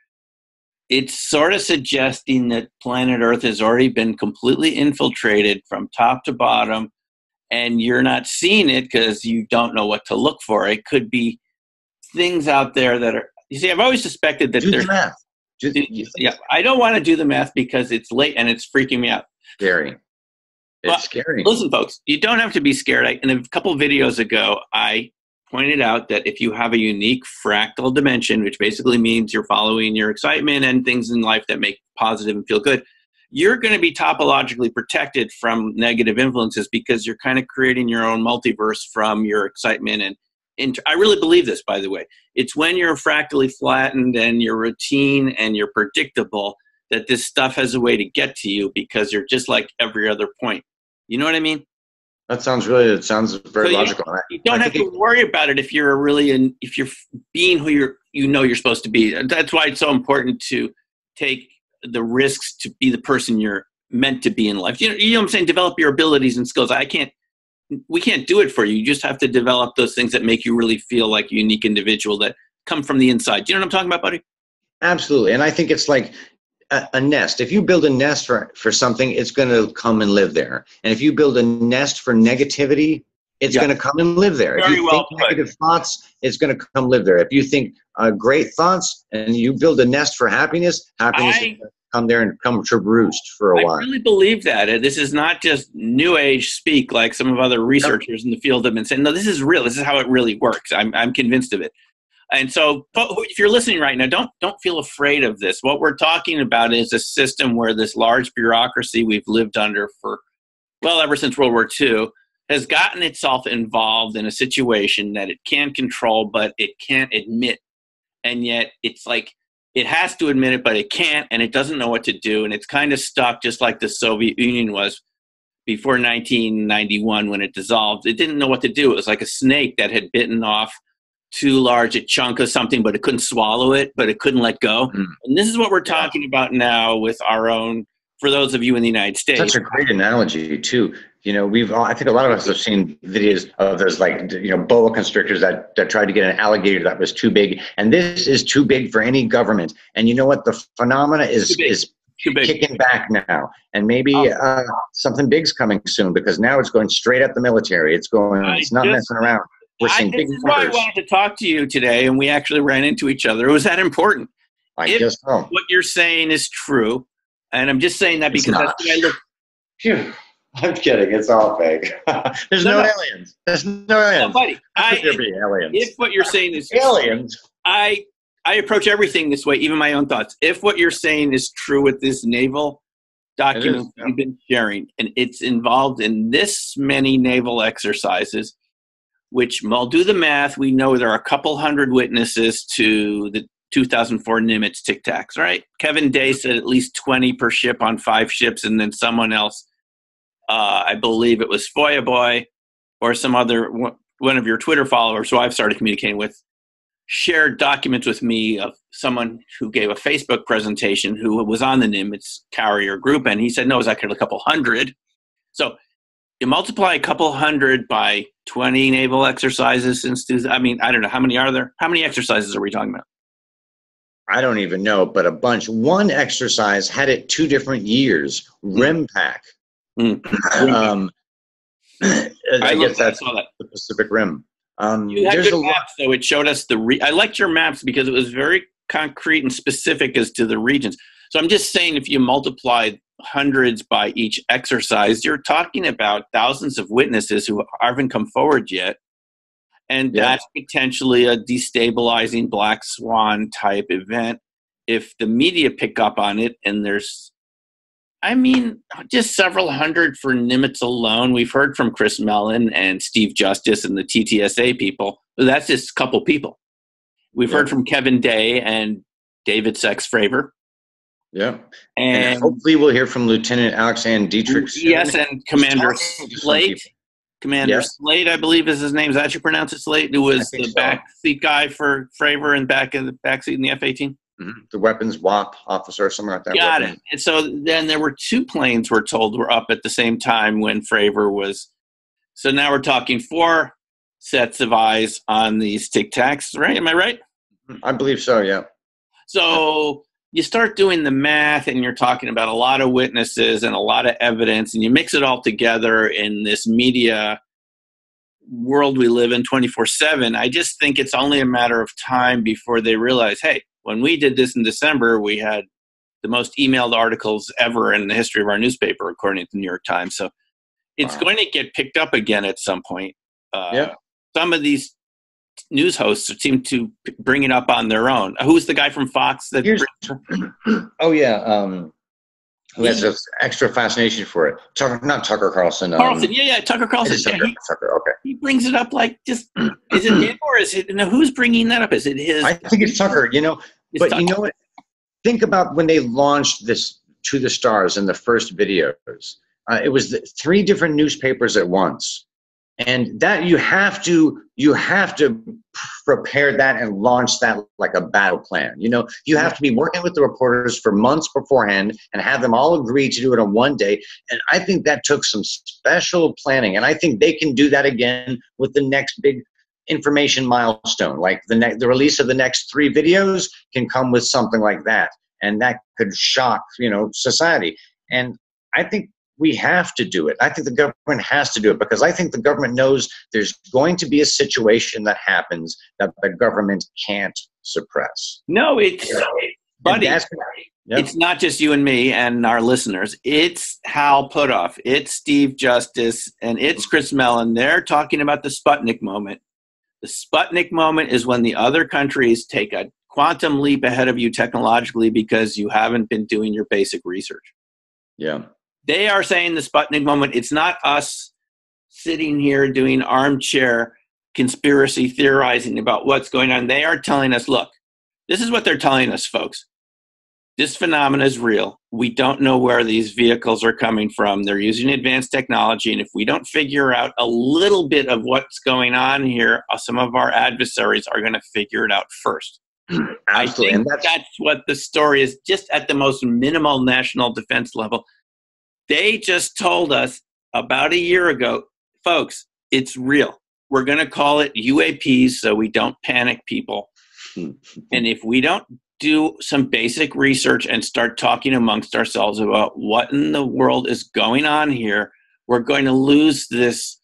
It's sort of suggesting that planet Earth has already been completely infiltrated from top to bottom, and you're not seeing it because you don't know what to look for. It could be things out there that are, you see, I've always suspected that there's math. I don't want to do the math because it's late and it's freaking me out. Scary. It's scary. Listen, folks, you don't have to be scared. In a couple of videos ago, I pointed out that if you have a unique fractal dimension, which basically means you're following your excitement and things in life that make positive and feel good, you're going to be topologically protected from negative influences because you're kind of creating your own multiverse from your excitement. And I really believe this, by the way. It's when you're fractally flattened and you're routine and you're predictable that this stuff has a way to get to you because you're just like every other point. You know what I mean? It sounds very logical. You don't have to worry about it if you're if you're being who you're supposed to be. That's why it's so important to take the risks to be the person you're meant to be in life. You know what I'm saying? Develop your abilities and skills. We can't do it for you. You just have to develop those things that make you really feel like a unique individual that come from the inside. Do you know what I'm talking about, buddy? Absolutely. And I think it's like a nest. If you build a nest for something, it's going to come and live there. And if you build a nest for negativity, it's going to come and live there. Very if you well think negative thoughts, it's going to come live there. If you think great thoughts and you build a nest for happiness is going to come there and come to roost for a while. I really believe that. This is not just New Age speak like some of other researchers in the field have been saying. No, this is real. This is how it really works. I'm convinced of it. And so if you're listening right now, don't feel afraid of this. What we're talking about is a system where this large bureaucracy we've lived under ever since World War II, has gotten itself involved in a situation that it can control, but it can't admit. And yet it's like it has to admit it, but it can't, and it doesn't know what to do. And it's kind of stuck just like the Soviet Union was before 1991 when it dissolved. It didn't know what to do. It was like a snake that had bitten off too large a chunk of something, but it couldn't swallow it, but it couldn't let go. And this is what we're talking about now with our own, for those of you in the United States. Such a great analogy too. You know, I think a lot of us have seen videos of those, like, boa constrictors that tried to get an alligator that was too big. And this is too big for any government. And you know what? The phenomena is kicking back now. And maybe something big's coming soon, because now it's going straight at the military. It's not messing around. We're seeing big numbers. This is why I wanted to talk to you today, and we actually ran into each other. It was that important. I guess so. What you're saying is true, and I'm just saying that because that's the way I look. Phew. I'm kidding. It's all fake. There's no aliens. There's no aliens. Buddy, there be aliens. If what you're saying is aliens, I approach everything this way, even my own thoughts. If what you're saying is true with this naval document you've been sharing, and it's involved in this many naval exercises, which I'll do the math. We know there are a couple hundred witnesses to the 2004 Nimitz Tic Tacs, right? Kevin Day said at least 20 per ship on 5 ships, and then someone else, I believe it was Foya Boy or some other one of your Twitter followers who I've started communicating with, shared documents with me of someone who gave a Facebook presentation who was on the Nimitz carrier group, and he said, no, it was actually a couple hundred. So you multiply a couple hundred by 20 naval exercises since, I don't know, how many are there? How many exercises are we talking about? I don't even know, but a bunch. One exercise had it 2 different years. RIMPAC. I guess that's the Pacific Rim. You had good maps, though. It showed us I liked your maps because it was very concrete and specific as to the regions. So I'm just saying, if you multiplied hundreds by each exercise, you're talking about thousands of witnesses who haven't come forward yet. And that's potentially a destabilizing black swan type event if the media pick up on it. And there's, just several hundred for Nimitz alone. We've heard from Chris Mellon and Steve Justice and the TTSA people. That's just a couple people. We've heard from Kevin Day and David Sex Fravor. Yeah. And hopefully we'll hear from Lieutenant Alexander Dietrich. Yes, and Commander Slate. Commander Slate, I believe is his name. Is that how you pronounce it, Slate? Who was the backseat guy for Fravor and back in the backseat in the F-18? The weapons WAP officer or something like that. Got it. And so then there were 2 planes, we're told, were up at the same time when Fravor was. So now we're talking 4 sets of eyes on these Tic Tacs, right? Am I right? I believe so, yeah. So you start doing the math, and you're talking about a lot of witnesses and a lot of evidence, and you mix it all together in this media world we live in 24/7. I just think it's only a matter of time before they realize, hey, when we did this in December, we had the most emailed articles ever in the history of our newspaper, according to the New York Times. So it's going to get picked up again at some point. Some of these news hosts seem to bring it up on their own. Who's the guy from Fox that? Oh yeah, who has this extra fascination for it? Not Tucker Carlson. Carlson, Tucker Carlson. Tucker. Okay. He brings it up like just. Is it him or is it? No, who's bringing that up? Is it his? I think it's Tucker. You know, but Tucker. You know what? Think about when they launched this To the Stars in the first videos. It was 3 different newspapers at once. And that you have to prepare that and launch that like a battle plan. You know, you have to be working with the reporters for months beforehand and have them all agree to do it on one day. And I think that took some special planning. And I think they can do that again with the next big information milestone. Like the release of the next 3 videos can come with something like that. And that could shock, you know, society. And I think we have to do it. I think the government has to do it because I think the government knows there's going to be a situation that happens that the government can't suppress. No, buddy, it's not just you and me and our listeners. It's Hal Puthoff. It's Steve Justice and it's Chris Mellon. They're talking about the Sputnik moment. The Sputnik moment is when the other countries take a quantum leap ahead of you technologically because you haven't been doing your basic research. Yeah. They are saying the Sputnik moment, it's not us sitting here doing armchair conspiracy theorizing about what's going on. They are telling us, look, this is what they're telling us, folks. This phenomena is real. We don't know where these vehicles are coming from. They're using advanced technology. And if we don't figure out a little bit of what's going on here, some of our adversaries are going to figure it out first. Absolutely. I think that's what the story is, just at the most minimal national defense level. They just told us about a year ago, folks, it's real. We're going to call it UAPs so we don't panic people. And if we don't do some basic research and start talking amongst ourselves about what in the world is going on here, we're going to lose this,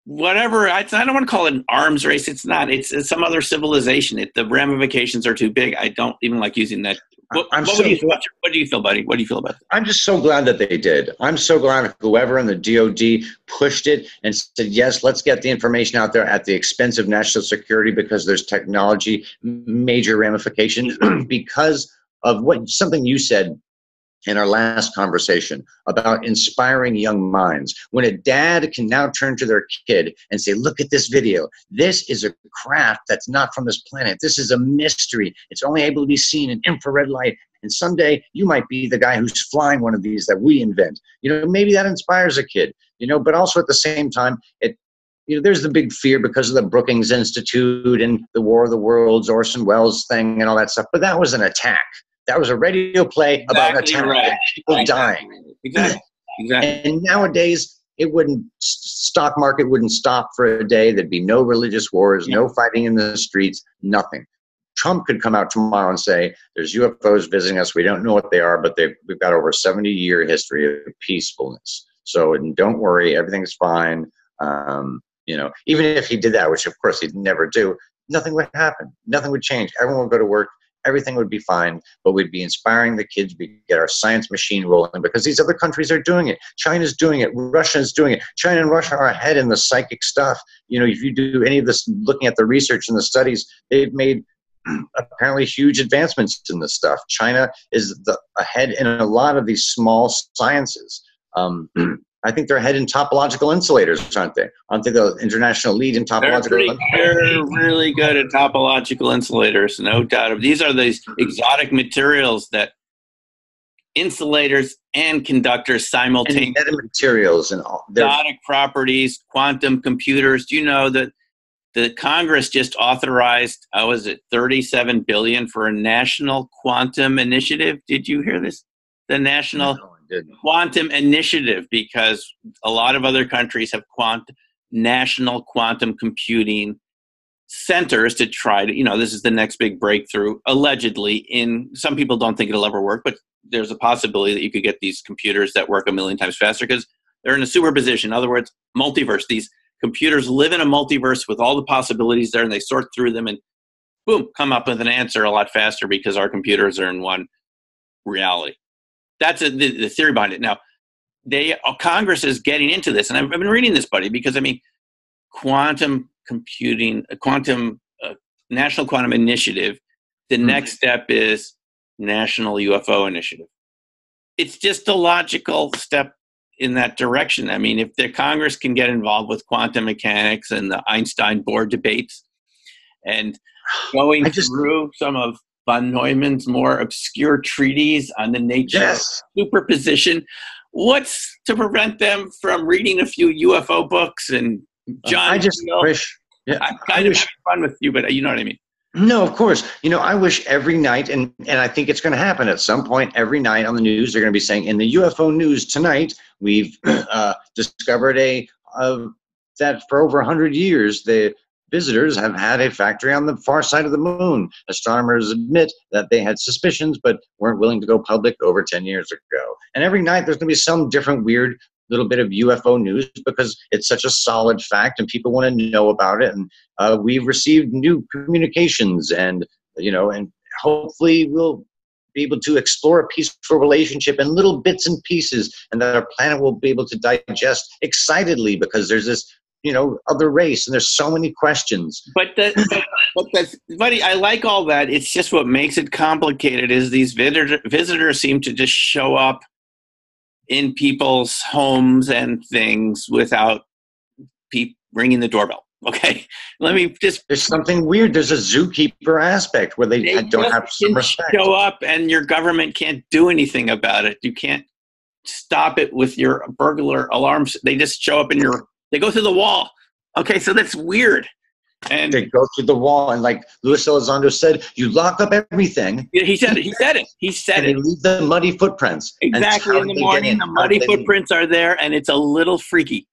whatever. I don't want to call it an arms race. It's not. It's some other civilization. The ramifications are too big. I don't even like using that. What do you feel, buddy? What do you feel about that? I'm just so glad that they did. I'm so glad whoever in the DOD pushed it and said, yes, let's get the information out there at the expense of national security because there's technology, major ramifications because of something you said in our last conversation about inspiring young minds. When a dad can now turn to their kid and say, look at this video. This is a craft that's not from this planet. This is a mystery. It's only able to be seen in infrared light. And someday you might be the guy who's flying one of these that we invent. You know, maybe that inspires a kid, you know, but also at the same time, there's the big fear because of the Brookings Institute and the War of the Worlds, Orson Welles thing and all that stuff. But that was an attack. That was a radio play about an attack, people dying. Exactly. And nowadays, stock market wouldn't stop for a day. There'd be no religious wars, no fighting in the streets, nothing. Trump could come out tomorrow and say, there's UFOs visiting us. We don't know what they are, but we've got over a 70-year history of peacefulness. So don't worry, everything's fine. You know, even if he did that, which of course he'd never do, nothing would happen. Nothing would change. Everyone would go to work. Everything would be fine, but we'd be inspiring the kids. We'd get our science machine rolling because these other countries are doing it. China's doing it. Russia's doing it. China and Russia are ahead in the psychic stuff. You know, if you do any of this, looking at the research and the studies, they've made apparently huge advancements in this stuff. China is ahead in a lot of these small sciences. I think they're ahead in topological insulators, aren't they? Aren't they the international lead in topological? They're really good at topological insulators, no doubt. These are these exotic materials that insulators and conductors simultaneously. And materials and all. Exotic properties, quantum computers. Do you know that the Congress just authorized, $37 billion for a national quantum initiative? Did you hear this? The National Quantum Initiative, because a lot of other countries have national quantum computing centers to try to, this is the next big breakthrough, allegedly. Some people don't think it'll ever work, but there's a possibility that you could get these computers that work 1,000,000 times faster because they're in a superposition. In other words, multiverse. These computers live in a multiverse with all the possibilities there, and they sort through them and boom, come up with an answer a lot faster because our computers are in one reality. That's the theory behind it. Now, Congress is getting into this, and I've been reading this, buddy, because, quantum computing, National Quantum Initiative. The next step is National UFO Initiative. It's just a logical step in that direction. I mean, if the Congress can get involved with quantum mechanics and the Einstein board debates and going through some of von Neumann's more obscure treatises on the nature of superposition, what's to prevent them from reading a few UFO books? And John, I just wish. Yeah, I'm kind of having fun with you, but you know what I mean. No, of course. I wish every night, and I think it's going to happen at some point, every night on the news, they're going to be saying, in the UFO news tonight, we've discovered that for over 100 years, the visitors have had a factory on the far side of the moon. Astronomers admit that they had suspicions, but weren't willing to go public over 10 years ago. And every night, there's going to be some different weird little bit of UFO news because it's such a solid fact and people want to know about it. And we've received new communications and hopefully we'll be able to explore a peaceful relationship in little bits and pieces, and that our planet will be able to digest excitedly because there's this, other race and there's so many questions. But buddy, I like all that. It's just what makes it complicated is these visitors seem to just show up in people's homes and things without ringing the doorbell. Okay, let me just. There's something weird. There's a zookeeper aspect where they don't have some respect. Show up, and your government can't do anything about it. You can't stop it with your burglar alarms. They just show up they go through the wall. Okay, so that's weird. And they go through the wall, and like Luis Elizondo said, you lock up everything. Yeah, he said it. And they leave the muddy footprints. Exactly. In the morning, the muddy footprints are there, and it's a little freaky.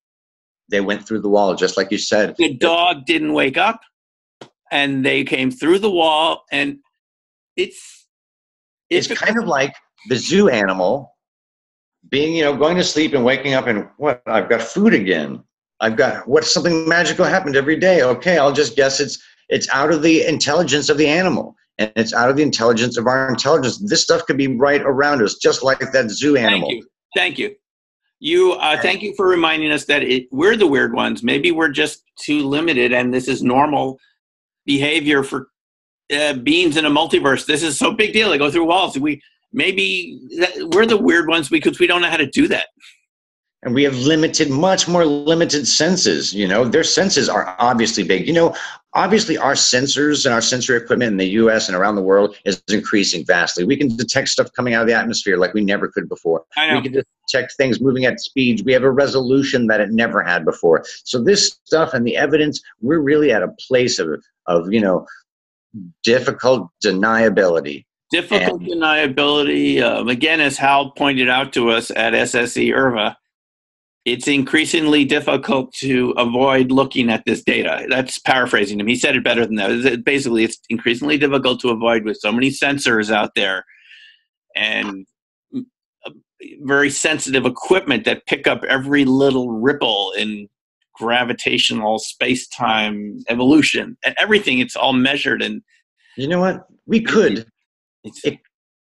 They went through the wall, just like you said. The dog didn't wake up, and they came through the wall, and it's kind of like the zoo animal being, going to sleep and waking up, and what? I've got food again. Something magical happened every day. Okay, I'll just guess it's out of the intelligence of the animal, and it's out of the intelligence of our intelligence. This stuff could be right around us, just like that zoo animal. Thank you. Thank you for reminding us that we're the weird ones. Maybe we're just too limited, and this is normal behavior for beings in a multiverse. This is so big deal. They go through walls. We're the weird ones because we don't know how to do that. And we have much more limited senses. Their senses are obviously big. Obviously our sensors and our sensory equipment in the US and around the world is increasing vastly. We can detect stuff coming out of the atmosphere like we never could before. I know. We can detect things moving at speeds. We have a resolution that it never had before. So this stuff and the evidence, we're really at a place of difficult deniability. Again, as Hal pointed out to us at SSE IRVA, it's increasingly difficult to avoid looking at this data. That's paraphrasing him. He said it better than that. Basically, it's increasingly difficult to avoid with so many sensors out there and very sensitive equipment that pick up every little ripple in gravitational space-time evolution. And everything, it's all measured. And you know what? We could.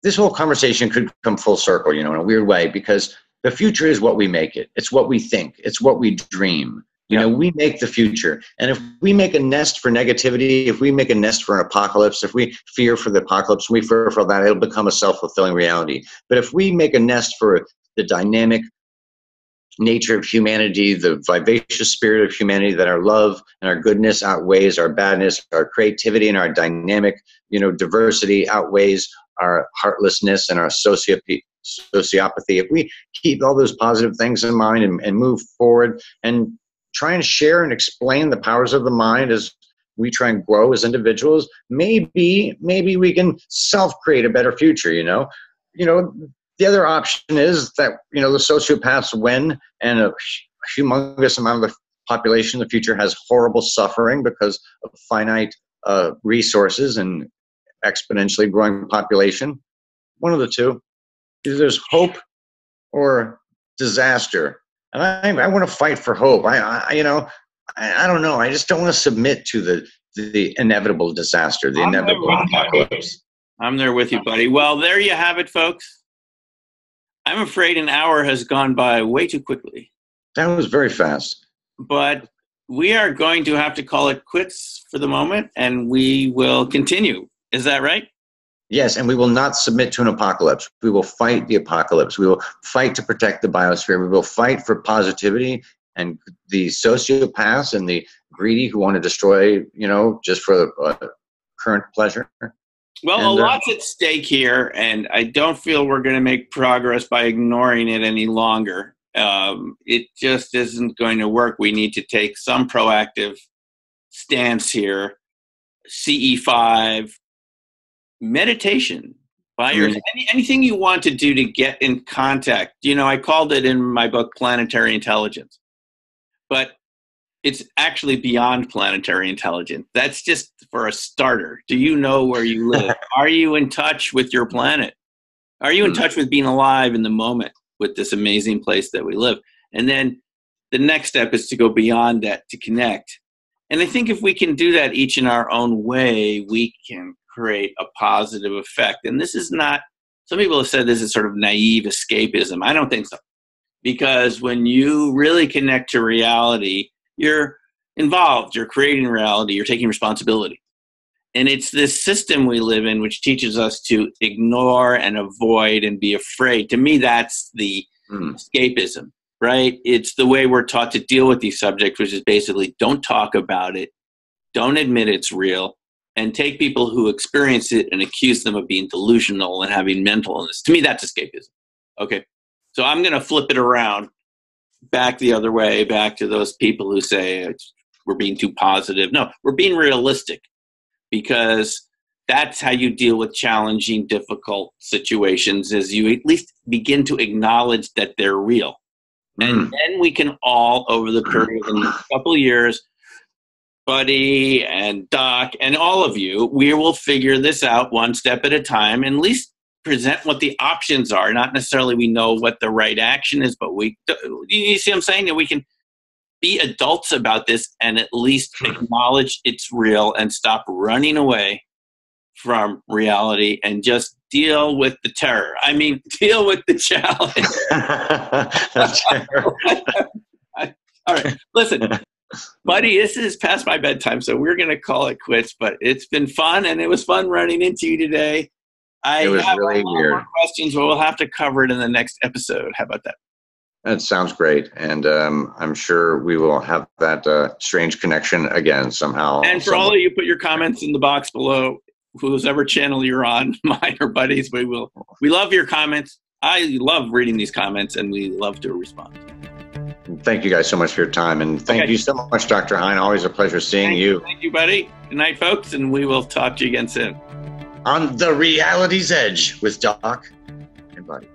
This whole conversation could come full circle, in a weird way, because the future is what we make it. It's what we think. It's what we dream. We make the future. And if we make a nest for negativity, if we make a nest for an apocalypse, if we fear for the apocalypse, we fear for that, it'll become a self-fulfilling reality. But if we make a nest for the dynamic nature of humanity, the vivacious spirit of humanity, that our love and our goodness outweighs our badness, our creativity and our dynamic, diversity outweighs our heartlessness and our sociopathy. If we keep all those positive things in mind and move forward and try and share and explain the powers of the mind as we try and grow as individuals, maybe we can self-create a better future. The other option is that the sociopaths win, and a humongous amount of the population in the future has horrible suffering because of finite resources and exponentially growing population. One of the two. Either there's hope or disaster, and I want to fight for hope. I don't know. I just don't want to submit to the inevitable disaster, the inevitable apocalypse. I'm there with you, buddy. Well, there you have it, folks. I'm afraid an hour has gone by way too quickly. That was very fast. But we are going to have to call it quits for the moment, and we will continue. Is that right? Yes, and we will not submit to an apocalypse. We will fight the apocalypse. We will fight to protect the biosphere. We will fight for positivity, and the sociopaths and the greedy who want to destroy, just for current pleasure. Well, a lot's at stake here, and I don't feel we're going to make progress by ignoring it any longer. It just isn't going to work. We need to take some proactive stance here. CE5, meditation, anything you want to do to get in contact. I called it in my book Planetary Intelligence, but it's actually beyond planetary intelligence. That's just for a starter. Do you know where you live? Are you in touch with your planet? Are you in touch with being alive in the moment with this amazing place that we live? And then the next step is to go beyond that, to connect. And I think if we can do that each in our own way, we can create a positive effect. And this is not, some people have said this is sort of naive escapism. I don't think so. Because when you really connect to reality, you're involved, you're creating reality, you're taking responsibility. And it's this system we live in which teaches us to ignore and avoid and be afraid. To me, that's the escapism, right? It's the way we're taught to deal with these subjects, which is basically don't talk about it, don't admit it's real, and take people who experience it and accuse them of being delusional and having mental illness. To me, that's escapism. Okay, so I'm going to flip it around. Back the other way, back to those people who say we're being too positive. No, we're being realistic, because that's how you deal with challenging, difficult situations, is you at least begin to acknowledge that they're real. And then we can all, over the period of a couple of years, Buddy and Doc and all of you, we will figure this out one step at a time, and at least present what the options are. Not necessarily we know what the right action is, but you see what I'm saying? That we can be adults about this and at least acknowledge it's real and stop running away from reality and just deal with the terror. I mean, deal with the challenge. All right, listen, Buddy, this is past my bedtime, so we're going to call it quits, but it's been fun, and it was fun running into you today. It was really weird. More questions, but we'll have to cover it in the next episode. How about that? That sounds great, and I'm sure we will have that strange connection again somehow. And for all of you, put your comments in the box below, whoever channel you're on, mine or Buddy's. We love your comments. I love reading these comments, and we love to respond. Thank you guys so much for your time, and thank you so much, Dr. Hein. Always a pleasure seeing you. Thank you, Buddy. Good night, folks, and we will talk to you again soon. On the Reality's Edge with Doc and Buddy.